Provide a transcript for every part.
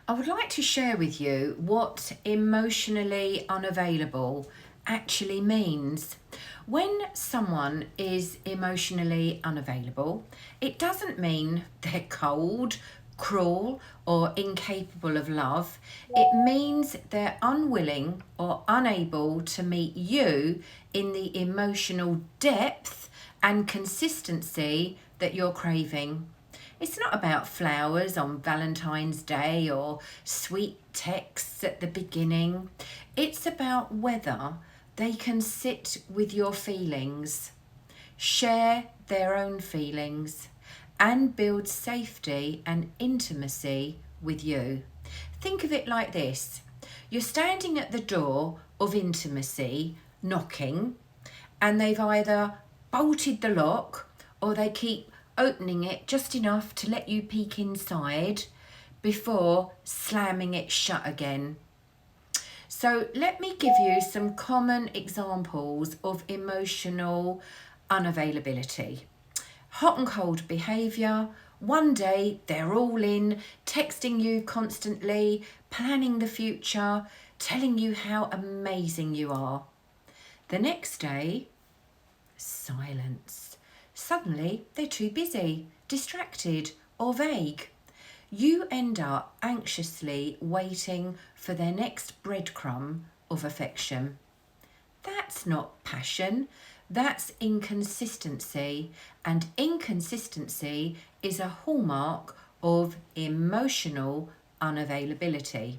I would like to share with you what emotionally unavailable actually means. When someone is emotionally unavailable, it doesn't mean they're cold, cruel, or incapable of love. It means they're unwilling or unable to meet you in the emotional depth and consistency that you're craving. It's not about flowers on Valentine's Day or sweet texts at the beginning. It's about whether they can sit with your feelings, share their own feelings, and build safety and intimacy with you. Think of it like this: you're standing at the door of intimacy, knocking, and they've either bolted the lock or they keep opening it just enough to let you peek inside before slamming it shut again. So let me give you some common examples of emotional unavailability. Hot and cold behaviour. One day they're all in, texting you constantly, planning the future, telling you how amazing you are. The next day, silence. Suddenly they're too busy, distracted, or vague. You end up anxiously waiting for their next breadcrumb of affection. That's not passion, that's inconsistency, and inconsistency is a hallmark of emotional unavailability.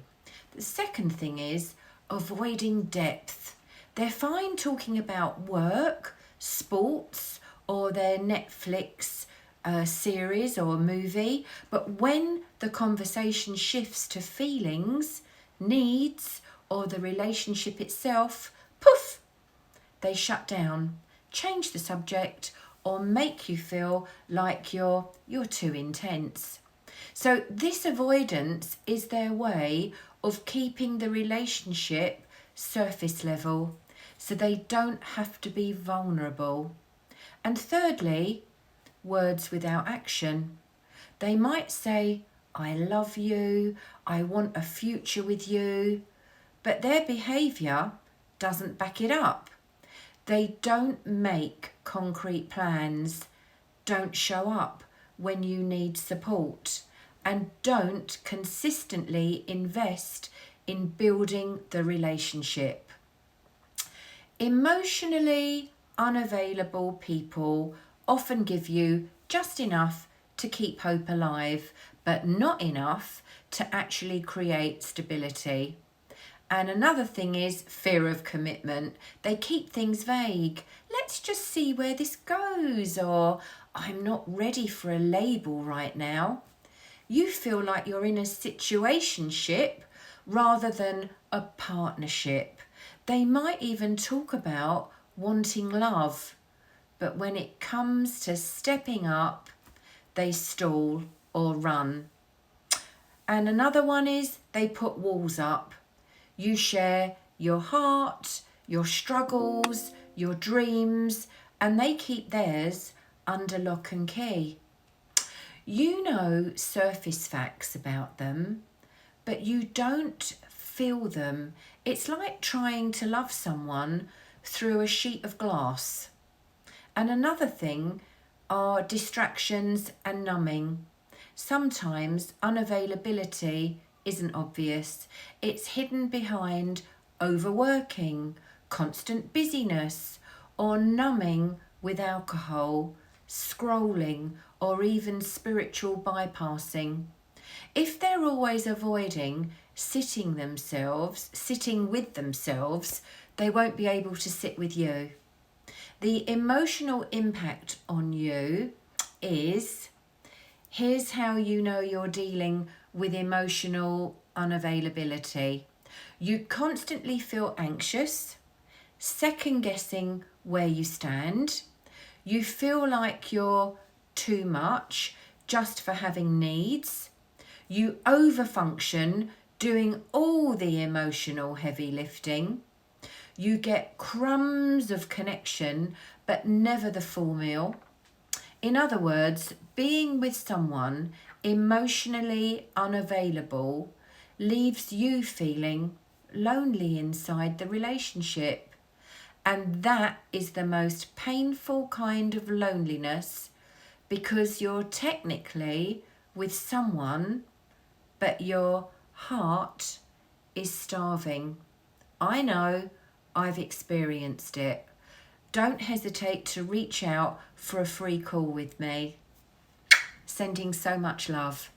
The second thing is avoiding depth. They're fine talking about work, sports, or their Netflix series or a movie, but when the conversation shifts to feelings, needs, or the relationship itself, poof, they shut down, change the subject, or make you feel like you're too intense. So this avoidance is their way of keeping the relationship surface level, so they don't have to be vulnerable. And thirdly, words without action. They might say, I love you, I want a future with you, but their behaviour doesn't back it up. They don't make concrete plans, don't show up when you need support, and don't consistently invest in building the relationship. Emotionally unavailable people often give you just enough to keep hope alive, but not enough to actually create stability. And another thing is fear of commitment. They keep things vague. Let's just see where this goes, or I'm not ready for a label right now. You feel like you're in a situationship rather than a partnership. They might even talk about wanting love, but when it comes to stepping up, they stall or run. And another one is they put walls up. You share your heart, your struggles, your dreams, and they keep theirs under lock and key. You know surface facts about them, but you don't feel them. It's like trying to love someone through a sheet of glass. And another thing are distractions and numbing. Sometimes unavailability isn't obvious. It's hidden behind overworking, constant busyness, or numbing with alcohol, scrolling, or even spiritual bypassing. If they're always avoiding sitting with themselves, they won't be able to sit with you. The emotional impact on you is, here's how you know you're dealing with emotional unavailability. You constantly feel anxious, second guessing where you stand. You feel like you're too much just for having needs. You overfunction, doing all the emotional heavy lifting. You get crumbs of connection, but never the full meal. In other words, being with someone emotionally unavailable leaves you feeling lonely inside the relationship. And that is the most painful kind of loneliness, because you're technically with someone, but your heart is starving. I know, I've experienced it. Don't hesitate to reach out for a free call with me. Sending so much love.